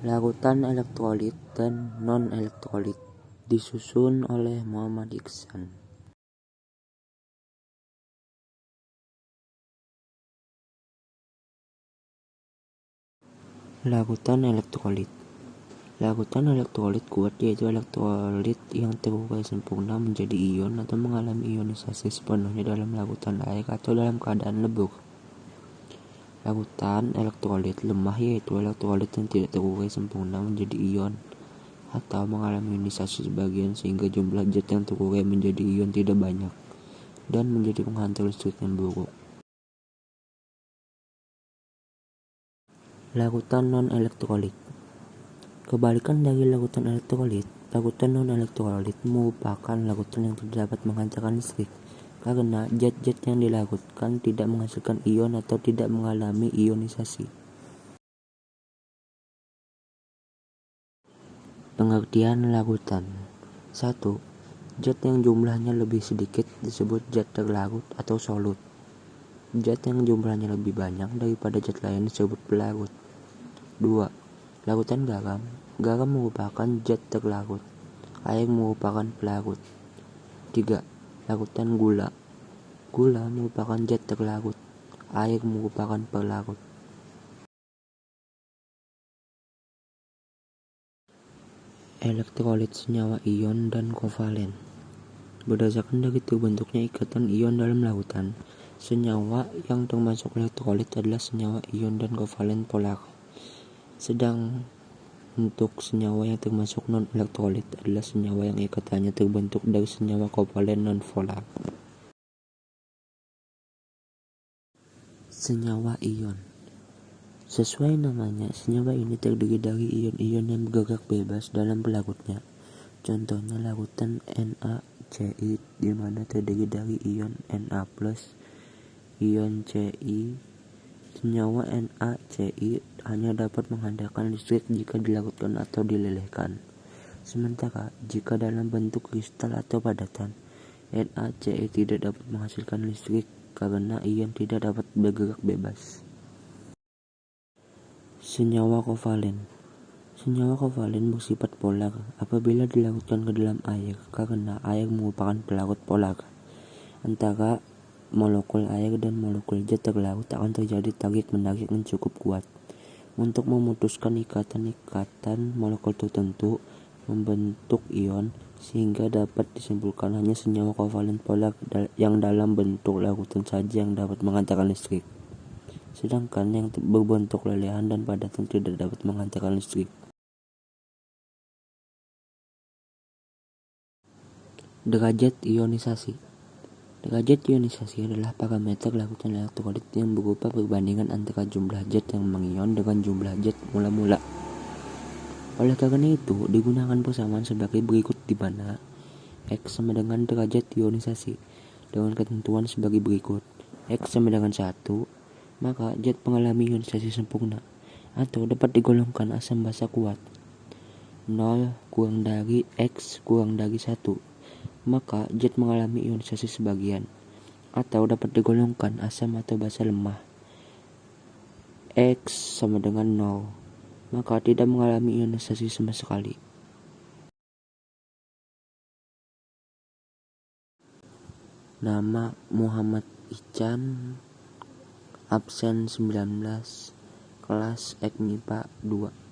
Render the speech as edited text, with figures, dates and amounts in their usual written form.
Larutan elektrolit dan non-elektrolit, disusun oleh Muhammad Iksan. Larutan elektrolit. Larutan elektrolit kuat yaitu elektrolit yang terurai sempurna menjadi ion atau mengalami ionisasi sepenuhnya dalam larutan air atau dalam keadaan lebur. Larutan elektrolit lemah yaitu elektrolit yang tidak terurai sempurna menjadi ion atau mengalami ionisasi sebagian sehingga jumlah zat yang terurai menjadi ion tidak banyak dan menjadi penghantar listrik yang buruk. Larutan non-elektrolit. Kebalikan dari larutan elektrolit, larutan non-elektrolit merupakan larutan yang tidak dapat menghantarkan listrik karena zat-zat yang dilarutkan tidak menghasilkan ion atau tidak mengalami ionisasi. Pengertian larutan. 1. Zat yang jumlahnya lebih sedikit disebut zat terlarut atau solut. Zat yang jumlahnya lebih banyak daripada zat lain disebut pelarut. 2. Larutan garam. Garam merupakan zat terlarut. Air merupakan pelarut. 3. Larutan gula. Gula merupakan zat terlarut. Air merupakan pelarut. Elektrolit senyawa ion dan kovalen. Berdasarkan dari terbentuknya ikatan ion dalam larutan, senyawa yang termasuk elektrolit adalah senyawa ion dan kovalen polar. Sedang untuk senyawa yang termasuk non-elektrolit adalah senyawa yang ikatannya terbentuk dari senyawa kovalen non-polar. Senyawa ion. Sesuai namanya, senyawa ini terdiri dari ion-ion yang bergerak bebas dalam pelarutnya. Contohnya larutan NaCl di mana terdiri dari ion Na+, ion Ci. Senyawa NaCl hanya dapat menghantarkan listrik jika dilarutkan atau dilelehkan. Sementara jika dalam bentuk kristal atau padatan, NaCl tidak dapat menghasilkan listrik karena ion tidak dapat bergerak bebas. Senyawa kovalen. Senyawa kovalen bersifat polar apabila dilarutkan ke dalam air karena air merupakan pelarut polar. Antara molekul air dan molekul zat terlarut akan terjadi tarik-menarik yang cukup kuat untuk memutuskan ikatan-ikatan molekul tertentu membentuk ion sehingga dapat disimpulkan hanya senyawa kovalen polar yang dalam bentuk larutan saja yang dapat menghantarkan listrik, sedangkan yang berbentuk lelehan dan padatan tidak dapat menghantarkan listrik. Derajat ionisasi. Derajat ionisasi adalah parameter larutan elektrolit yang berupa perbandingan antara jumlah zat yang mengion dengan jumlah zat mula-mula. Oleh karena itu, digunakan persamaan sebagai berikut di mana X sama dengan derajat ionisasi dengan ketentuan sebagai berikut. X sama dengan 1, maka zat mengalami ionisasi sempurna atau dapat digolongkan asam basa kuat. 0 kurang dari X kurang dari 1, maka zat mengalami ionisasi sebagian atau dapat digolongkan asam atau basa lemah. X sama dengan 0, maka tidak mengalami ionisasi sama sekali. Nama Muhammad Iksan, absen 19, kelas Ek MIPA 2.